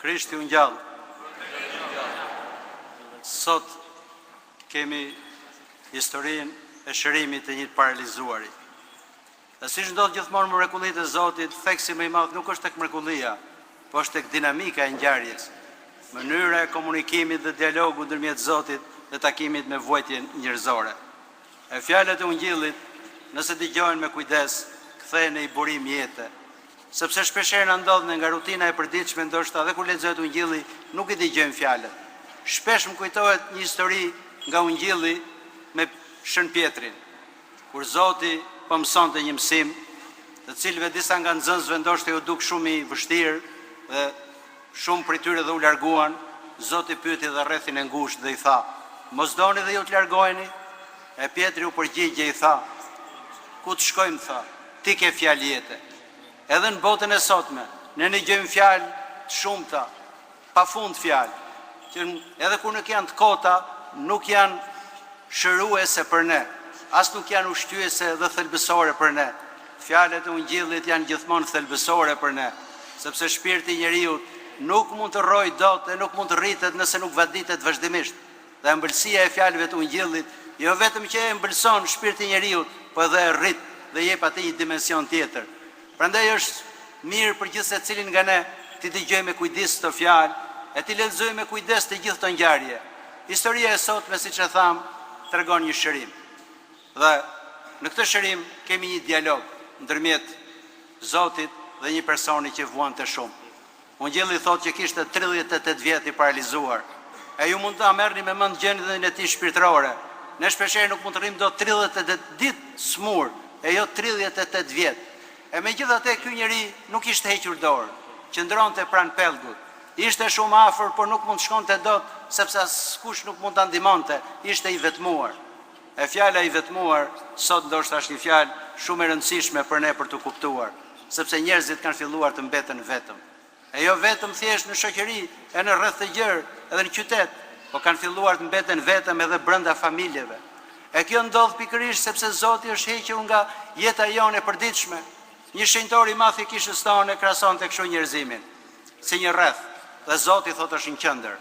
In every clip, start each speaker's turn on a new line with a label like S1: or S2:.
S1: Krishti u ngjall. Sot kemi historinë e shërimit të një të paralizuari. Dhe siç ndodh gjithmonë me mrekullitë e Zotit, theksi më i madh nuk është tek mrekullia, po është tek dinamika e ngjarjes, mënyra e komunikimit dhe dialogut ndërmjet Zotit dhe takimit me vuajtjen njerëzore. E fjalët e ungjillit, nëse dëgjohen me kujdes, kthehen në i burim jete. Sepse shpeshherë na ndodh nga rutina e përditshme, ndoshta edhe kur lexohet ungjilli, nuk i dëgjojmë fjalët. Shpesh më kujtohet një histori nga ungjilli me Shën Pjetrin, kur Zoti po mësonte një mësim, të cilëve disa nga nxënësve ndoshta u duk shumë i vështirë dhe shumë prej tyre dhe u larguan. Zoti pyeti dhe rrethin e ngushtë dhe i tha: "Mos doni dhe ju të largoheni?" E Pjetri u përgjigje i tha: "Ku të shkojmë?" tha, "Ti ke fjalë jete." Edhe në botën e sotme, ne dëgjojmë fjalë të shumta, pafund fjalë, që edhe kur nuk janë të kota, nuk janë shëruese për ne, as nuk janë ushqyese dhe thelbësore për ne. Fjalët e ungjillit janë gjithmonë thelbësore për ne, sepse shpirti i njeriu nuk mund të rrojë dot dhe nuk mund të rritet nëse nuk vaditet vazhdimisht. Dhe ëmbëlsia e fjalëve të ungjillit jo vetëm që e ëmbëlson shpirtin e njeriu, po edhe e rrit dhe jep atij një dimension tjetër. Prandaj është mirë për gjithë secilin nga ne të dëgjojmë me kujdes këtë fjalë e të lexojmë me kujdes të gjithë këto ngjarje. Historia e sotme, siç e tham, tregon një shërim. Dhe në këtë shërim kemi një dialog ndërmjet Zotit dhe një personi që vuante shumë. Ungjilli thotë që kishte 38 vjet i paralizuar. E ju mund ta merrni me mend gjendjen e tij shpirtërore. Ne shpeshherë nuk mund të rrim dot 38 ditë smur, e jo 38 vjet. E megjithatë ky njeri nuk ishte hequr dorë, qëndronte pranë pellgut. Ishte shumë afër, por nuk mund të shkonte dot, sepse askush nuk mund ta ndihmonte, ishte i vetmuar. E fjala i vetmuar sot ndoshta është një fjalë shumë e rëndësishme për ne për të kuptuar, sepse njerëzit kanë filluar të mbeten vetëm. E jo vetëm thjesht në shoqëri, e në rreth të gjerë, edhe në qytet, po kanë filluar të mbeten vetëm edhe brenda familjeve. E kjo ndodh pikërisht sepse Zoti është hequr nga jeta jone e përditshme. Një shenjtor i madh i kishës tonë krahasonte kështu njerëzimin, si një rreth, dhe Zoti thotë është në qendër.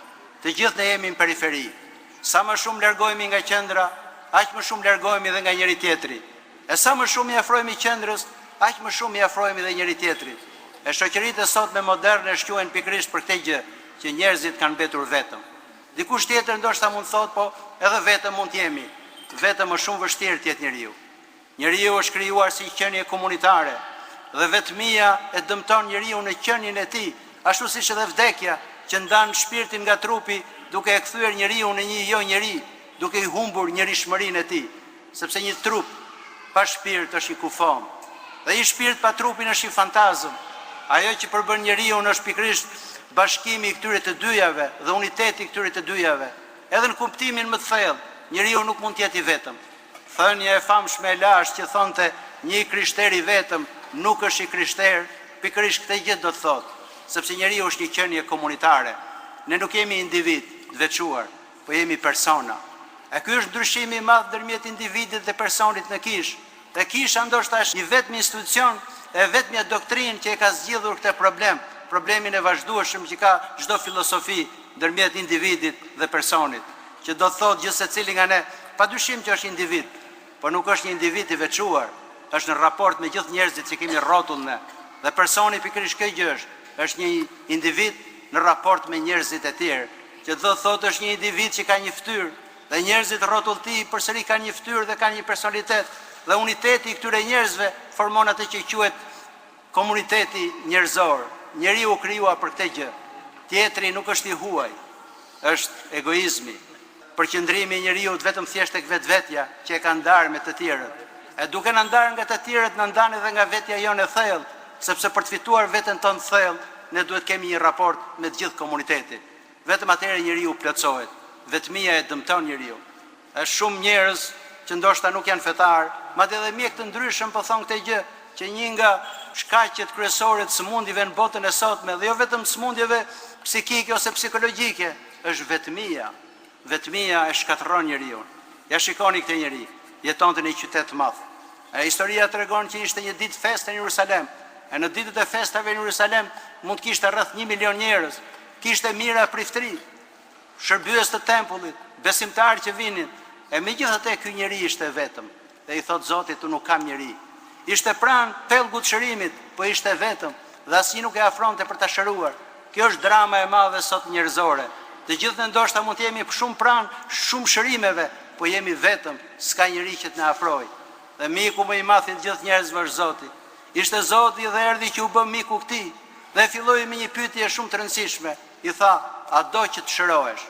S1: Të gjithë ne jemi në periferi. Sa më shumë largohemi nga qendra, aq më shumë largohemi edhe nga njëri tjetri. E sa më shumë i afrohemi qendrës, aq më shumë i afrohemi edhe njëri tjetrit. E shoqëritë e sotme moderne shquhen pikërisht për këtë gjë, që njerëzit kanë mbetur vetëm. Dikush tjetër ndoshta mund thotë, po edhe vetëm mund të jemi. Vetëm më shumë vështirë të jetë njeriu. Njeriu është krijuar si qenie komunitare, dhe vetmia e dëmton njeriu në qenien e tij, ashtu siç edhe vdekja që ndan shpirtin nga trupi, duke e kthyer njeriu në një jo njeri, duke i humbur njerishmërinë e tij, sepse një trup pa shpirt është një kufon, dhe një shpirt pa trupin është një fantazëm. Ajo që përbën njeriu është pikërisht bashkimi i këtyre të dyjave dhe uniteti i këtyre të dyjave. Edhe në kuptimin më të thellë, njeriu nuk mund të jetë i vetëm. Thënia e famshme e lashtë që thonte një krishter i vetëm nuk është i krishter, pikërisht këtë gjë do të thotë, sepse njeriu është një qenie komunitare. Ne nuk jemi individ të veçuar, po jemi persona. E ky është ndryshimi i madh ndërmjet individit dhe personit në kishë. Dhe kisha ndoshta është një vetëm institucion e vetmja doktrinë që e ka zgjidhur këtë problem, problemin e vazhdueshëm që ka çdo filosofi ndërmjet individit dhe personit, që do të thotë gjithë secili nga ne, padyshim që është individ, por nuk është një individ i veçuar, është në raport me gjithë njerëzit që kemi rrotull ne. Dhe personi pikërisht kjo gjë është një individ në raport me njerëzit e tjerë, që do të thotë është një individ që ka një fytyrë, dhe njerëzit rrotull ti përsëri kanë një fytyrë dhe kanë një personalitet, dhe uniteti i këtyre njerëzve formon atë që quhet komuniteti njerëzor. Njeriu u krijuar për këtë gjë. Tjetri nuk është i huaj, është egoizmi. Përqendrimi i njeriu vetëm thjesht tek vetvetja që e ka ndarë me të tjerët. E duke na ndarë nga të tjerët, na ndan edhe nga vetja jonë e thellë, sepse për të fituar veten tonë të thellë, ne duhet kemi një raport me të gjithë komunitetin. Vetëm atëherë njeriu plotësohet. Vetmia e dëmton njeriu. Është shumë njerëz që ndoshta nuk janë fetar, madje edhe mjek të ndryshëm po thon këtë gjë, që një nga shkaqet kryesore të sëmundjeve në botën e sotme, dhe jo vetëm sëmundjeve psikike ose psikologjike, është vetmia. Vetmia e shkatërron njeriu. Ja shikoni këtë njeri, jetonte në një qytet të madh. Historia tregon që ishte një ditë feste në Jerusalem. E në ditët e festave në Jerusalem mund të kishte rreth 1 milion njerëz. kishte mira priftëri, shërbyes të tempullit, besimtarë që vinin, e megjithatë ky njeri ishte vetëm, dhe i thot Zotit, unë nuk kam njeri. Ishte pranë pellgut shërimit, po ishte vetëm, dhe asnjë nuk e afronte për ta shëruar. Kjo është drama e madhe sot njerëzore. Të gjithë ne ndoshta mund të jemi shumë pranë shumë shërimeve, po jemi vetëm, s'ka njeri që të na afrojë. Dhe miku më i madh i gjithë njerëzve është Zoti. Ishte Zoti dhe erdhi që u bë miku këtij, dhe filloi me një pyetje shumë të rëndësishme. I tha, a do që të shërohesh?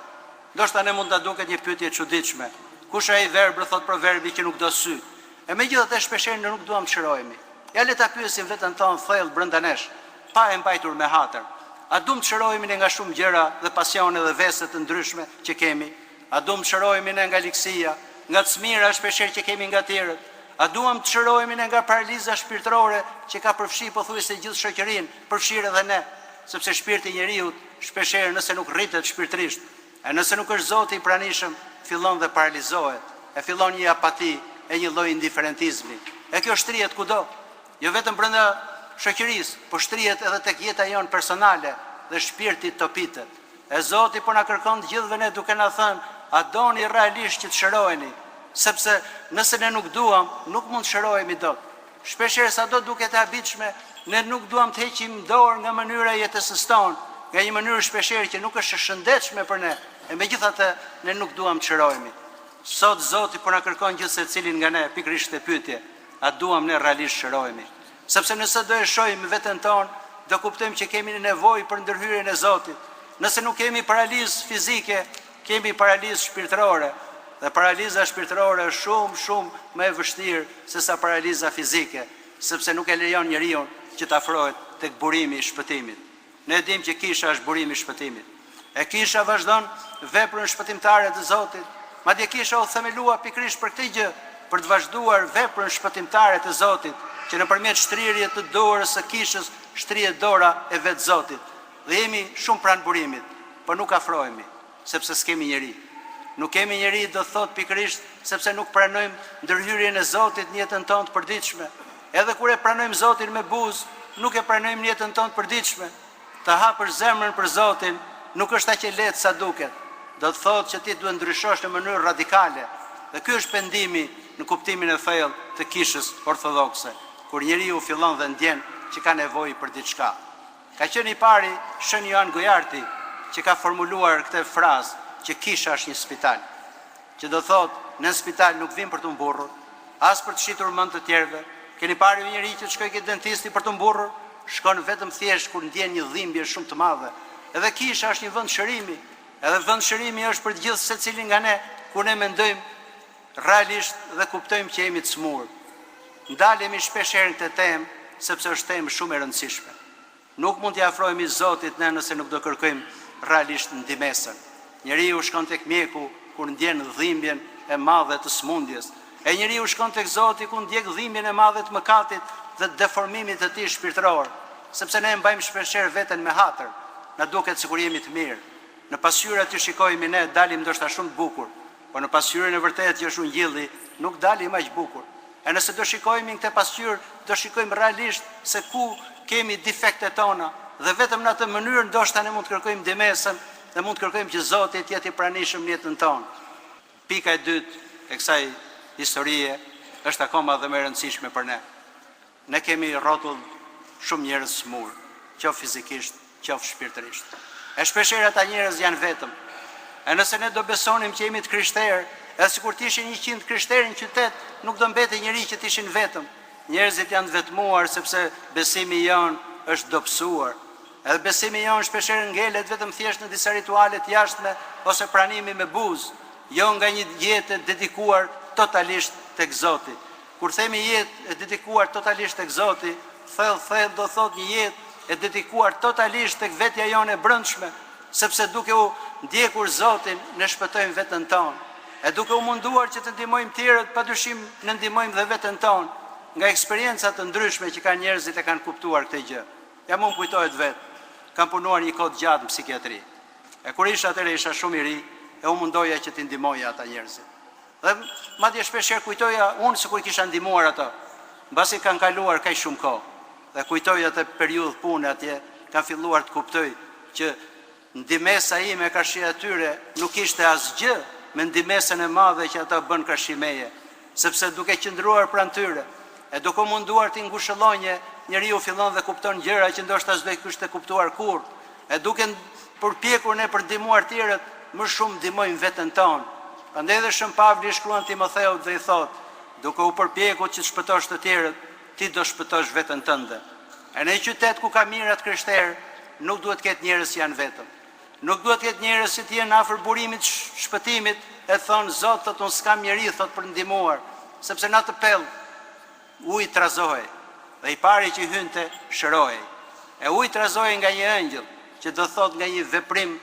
S1: Ndoshta ne mund ta duket një pyetje e çuditshme. Kush ai verbër, thot proverbi, që nuk do sy? E megjithatë shpeshherë ne nuk duam të shërohemi. Ja le ta pyesim veten tonë thellë brenda nesh, pa e mbajtur me hatër. A duam të shërohemi ne nga shumë gjëra dhe pasione dhe vese të ndryshme që kemi? A duam të shërohemi ne nga likësia, nga çmira shpeshherë që kemi nga tjerët? A duam të shërohemi ne nga paraliza shpirtërore që ka përfshi pothuajse gjithë shoqërinë, përfshirë edhe ne, sepse shpirti i njeriu shpeshherë nëse nuk rritet shpirtërisht, e nëse nuk është Zoti i pranishëm, fillon dhe paralizohet, e fillon një apati, e një lloj indiferentizmi. E kjo shtrihet kudo, jo vetëm brenda shoqërisë, po shtrihet edhe tek jeta jonë personale dhe shpirti topitet. E Zoti po na kërkon të gjithëve ne duke na thënë, a doni realisht që të shëroheni? Sepse nëse ne nuk duam, nuk mund të shërohemi dot. Shpeshherë sado duket e habitshme, ne nuk duam të heqim dorë nga mënyra e jetesës tonë, nga një mënyrë shpeshherë që nuk është e shëndetshme për ne, e megjithatë ne nuk duam të shërohemi. Sot Zoti po na kërkon gjithë secilin nga ne pikërisht këtë pyetje, a duam ne realisht shërohemi? Sepse nëse do e shohim veten tonë, do kuptojmë që kemi nevojë për ndërhyrjen e Zotit. Nëse nuk kemi paralizë fizike, kemi paralizë shpirtërore. Dhe paraliza shpirtërore është shumë më e vështirë se sa paraliza fizike, sepse nuk e lejon njeriu që të afrohet tek burimi i shpëtimit. Ne dimë që kisha është burimi i shpëtimit. E kisha vazhdon veprën shpëtimtare të Zotit. Madje kisha u themelua pikërisht për këtë gjë, për të vazhduar veprën shpëtimtare të Zotit, që nëpërmjet shtrirjes të dorës së kishës shtrihet dora e vet Zotit. Dhe jemi shumë pranë burimit, por nuk afrohemi, sepse s'kemi njeri. Nuk kemi njeri, do thot pikërisht, sepse nuk pranojmë ndërhyrjen e Zotit në jetën tonë të përditshme. Edhe kur e pranojmë Zotin me buzë, nuk e pranojmë në jetën tonë të përditshme. Të hapësh zemrën për Zotin nuk është aq e lehtë sa duket. Do të thotë që ti duhet ndryshosh në mënyrë radikale. Dhe ky është pendimi në kuptimin e thellë të kishës ortodokse, kur njeriu fillon dhe ndjen që ka nevojë për diçka. Ka qenë i pari Shën Joan Gojarti që ka formuluar këtë frazë që kisha është një spital. Që do thotë, në spital nuk vim për të mburrur, as për të shitur mend të tjerëve. Keni parë një njerëz që shkoi ke dentisti për të mburrur, shkon vetëm thjesht kur ndjen një dhimbje shumë të madhe. Edhe kisha është një vend shërimi. Edhe vend shërimi është për të gjithë secilin nga ne, kur ne mendojmë realisht dhe kuptojmë që jemi të smur. Ndalemi shpeshherë në këtë temë, sepse është temë shumë e rëndësishme. Nuk mund t'i afrohemi Zotit ne nëse nuk do kërkojmë realisht ndihmesën. Njeriu shkon tek mjeku kur ndjen dhimbjen e madhe të smundjes. E njeriu shkon tek Zoti kur ndjek dhimbjen e madhe të mëkatit dhe deformimit të tij shpirtëror, sepse ne mbajmë shpeshherë veten me hatër. Na duket sikur jemi të mirë. Në pasqyra që shikojmë ne dalim ndoshta shumë të bukur, por në pasqyrën e vërtetë që është ungjilli, nuk dalim aq bukur. E nëse do shikojmë në këtë pasqyrë, do shikojmë realisht se ku kemi defektet tona dhe vetëm në atë mënyrë ndoshta ne mund të kërkojmë ndihmesën dhe mund të kërkojmë që Zoti të jetë i pranishëm në jetën tonë. Pika e dytë e kësaj historie është akoma dhe më e rëndësishme për ne. Ne kemi rrotull shumë njerëz smur, qoftë fizikisht, qoftë shpirtërisht. E shpeshherë ata njerëz janë vetëm. E nëse ne do besonim që jemi të krishterë, edhe sikur të ishin 100 krishterë në qytet, nuk do mbetej njeri që të ishin vetëm. Njerëzit janë të vetmuar sepse besimi jon është dobësuar. Edhe besimi jon shpeshherë ngelet vetëm thjesht në disa rituale të jashtme ose pranimi me buzë, jo nga një jetë e dedikuar totalisht tek Zoti. Kur themi jetë e dedikuar totalisht tek Zoti, thellë do thotë një jetë e dedikuar totalisht tek vetja jone e brendshme, sepse duke u ndjekur Zotin ne shpëtojmë veten tonë. E duke u munduar që të ndihmojmë tjerët, padyshim ne ndihmojmë dhe veten tonë, nga eksperienca të ndryshme që kanë njerëzit e kanë kuptuar këtë gjë. Ja më kujtohet vetë, kam punuar një kohë gjatë në psikiatri. E kur isha atëherë isha shumë i ri, e u mundoja që t'i ndihmoja ata njerëzit. Dhe madje shpeshherë kujtoja unë sikur kisha ndihmuar ato, mbasi kanë kaluar kaq shumë kohë. Dhe kujtoj atë periudhë pune atje, kam filluar të kuptoj që ndimesa ime kërshi atyre nuk ishte asgjë me ndimesën e madhe që ata bën kërshi meje, sepse duke qëndruar pranë tyre, e duke munduar t'i ngushëllonje, njeriu fillon dhe kupton gjëra që ndoshta s'do i kishte kuptuar kurrë, e duke përpjekur ne për ndihmuar tjerët, më shumë ndihmojmë veten tonë. Prandaj edhe Shën Pavli shkruan Timotheut dhe i thotë, duke u përpjekur që të shpëtosh të tjerët, ti do shpëtosh veten tënde. E në një qytet ku ka mirat krishterë, nuk duhet ketë njerëz që janë vetëm. Nuk duhet ketë njerëz që të jenë afër burimit shpëtimit e thonë Zot, thotë unë s'kam njeri, thotë për ndihmuar, sepse në atë pell uji trazohej dhe i pari që hynte shërohej. E uji trazohej nga një ëngjëll, që do thotë nga një veprim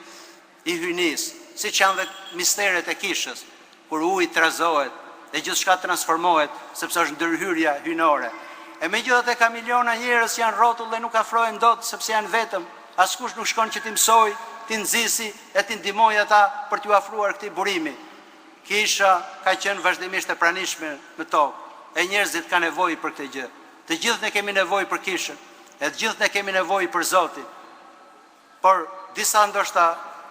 S1: i hyjnis, siç janë dhe misteret e kishës, kur uji trazohet dhe gjithçka transformohet, sepse është ndërhyrja hyjnore. E megjithatë ka miliona njerëz që janë rrotull dhe nuk afrohen dot sepse janë vetëm, askush nuk shkon që t'i mësoj, t'i nxisi e t'i ndihmoj ata për t'u afruar këtij burimi. Kisha ka qenë vazhdimisht e pranishme në tokë, e njerëzit kanë nevojë për këtë gjë. Të gjithë ne kemi nevojë për kishën, e të gjithë ne kemi nevojë për Zotin. Por disa ndoshta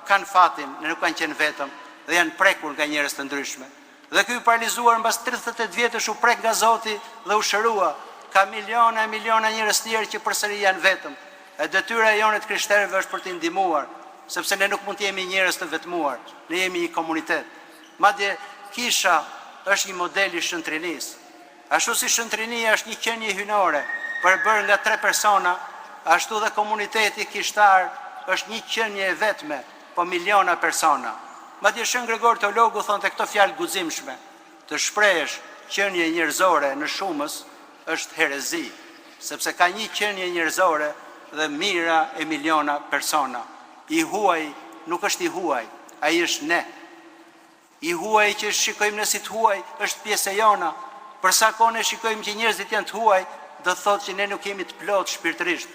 S1: kanë fatin, ne nuk kanë qenë vetëm dhe janë prekur nga njerëz të ndryshme. Dhe ky i paralizuar mbas 38 vjetësh u prek nga Zoti dhe u shërua. Ka miliona e miliona njerëz tjerë që përsëri janë vetëm. E detyra jonë të krishterëve është për t'i ndihmuar, sepse ne nuk mund të jemi njerëz të vetmuar, ne jemi një komunitet. Madje kisha është një model i shëntrinisë. Ashtu si shëntrinia është një qenie hyjnore, përbërë nga 3 persona, ashtu dhe komuniteti kishtar është një qenie e vetme, po miliona persona. Madje Shën Gregor teologu thonte këto fjalë guximshme, të shprehesh qenie njerëzore në shumës është herezi, sepse ka një qenie njerëzore dhe mira e miliona persona. I huaj nuk është i huaj, ai është ne. I huaj që shikojmë ne si të huaj është pjesë e jona. Për sa kohë ne shikojmë që njerëzit janë të huaj, do thotë që ne nuk jemi të plotë shpirtërisht.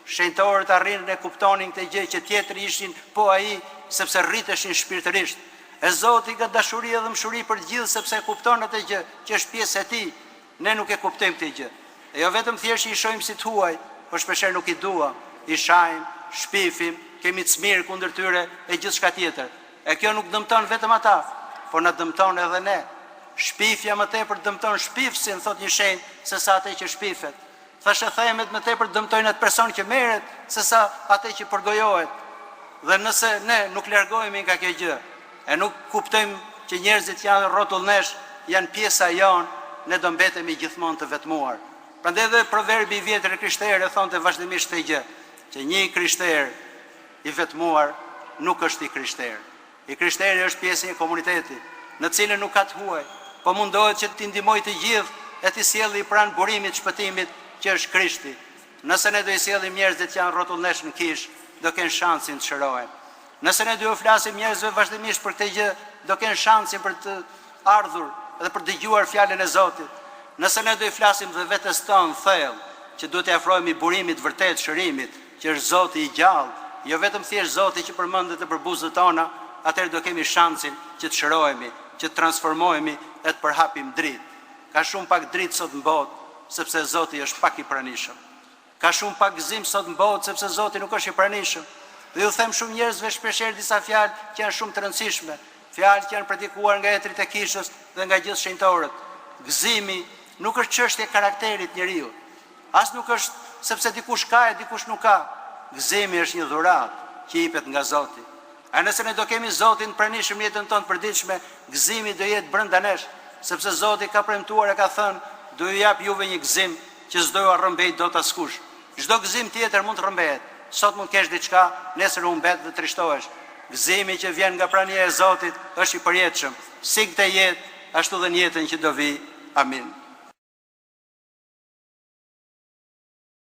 S1: Shenjtorët arrin e kuptonin këtë gjë që tjetri ishin po ai sepse rriteshin shpirtërisht. E Zoti ka dashuri dhe mëshuri për të gjithë sepse kupton atë gjë që është pjesë e tij. Ne nuk e kuptojmë këtë gjë. E jo vetëm thjesht i shohim si të huaj, por shpeshherë nuk i dua, i shajm, shpifim, kemi çmir kundër tyre e gjithçka tjetër. E kjo nuk dëmton vetëm ata, por na dëmton edhe ne. Shpifja më tepër dëmton shpifsin, thot një shenjë, se sa atë që shpifet. Thashë themet më tepër dëmtojnë atë person që merret, se sa atë që përgojohet. Dhe nëse ne nuk largohemi nga kjo gjë, e nuk kuptojmë që njerëzit janë rrotullnesh, janë pjesa jonë, ne do mbetemi gjithmonë të vetmuar. Prandaj edhe proverbi i vjetër krishterë thonte vazhdimisht këtë gjë, që një krishter i vetmuar nuk është i krishter. I krishteri është pjesë e komunitetit, në cilën nuk ka të huaj, po mundohet që t'i ndihmoj të gjithë e t'i sjellë pranë burimit shpëtimit që është Krishti. Nëse ne do i sjellim njerëzit që janë rrotullnesh në kish, do kenë shansin të shërohen. Nëse ne do u flasim njerëzve vazhdimisht për këtë gjë, do kenë shansin për të ardhur dhe për dëgjuar fjalën e Zotit. Nëse ne do i flasim dhe vetes tonë thellë, që duhet të afrohemi burimit vërtet shërimit, që është Zoti i gjallë, jo vetëm thjesht Zoti që përmendet për buzët tona, atëherë do kemi shansin që të shërohemi, që të transformohemi e të përhapim dritë. Ka shumë pak dritë sot në botë, sepse Zoti është pak i pranishëm. Ka shumë pak gëzim sot në botë, sepse Zoti nuk është i pranishëm. Dhe ju them shumë njerëzve shpeshherë disa fjalë që janë shumë të rëndësishme, fjalë që janë praktikuar nga etrit e kishës dhe nga gjithë shenjtorët. Gëzimi nuk është çështje karakterit njeriu. As nuk është sepse dikush ka e dikush nuk ka. Gëzimi është një dhuratë që jepet nga Zoti. A nëse ne do kemi Zotin pranishëm në jetën tonë përditshme, gëzimi do jetë brenda nesh, sepse Zoti ka premtuar e ka thënë, do ju jap juve një gëzim që s'do ju rrëmbejë dot askush. Çdo gëzim tjetër mund të rrëmbehet. Sot mund kesh diçka, nesër u mbet dhe trishtohesh. Gëzimi që vjen nga prania e Zotit është i përjetshëm. Si këtë jetë, ashtu dhe në jetën që do vi. Amin.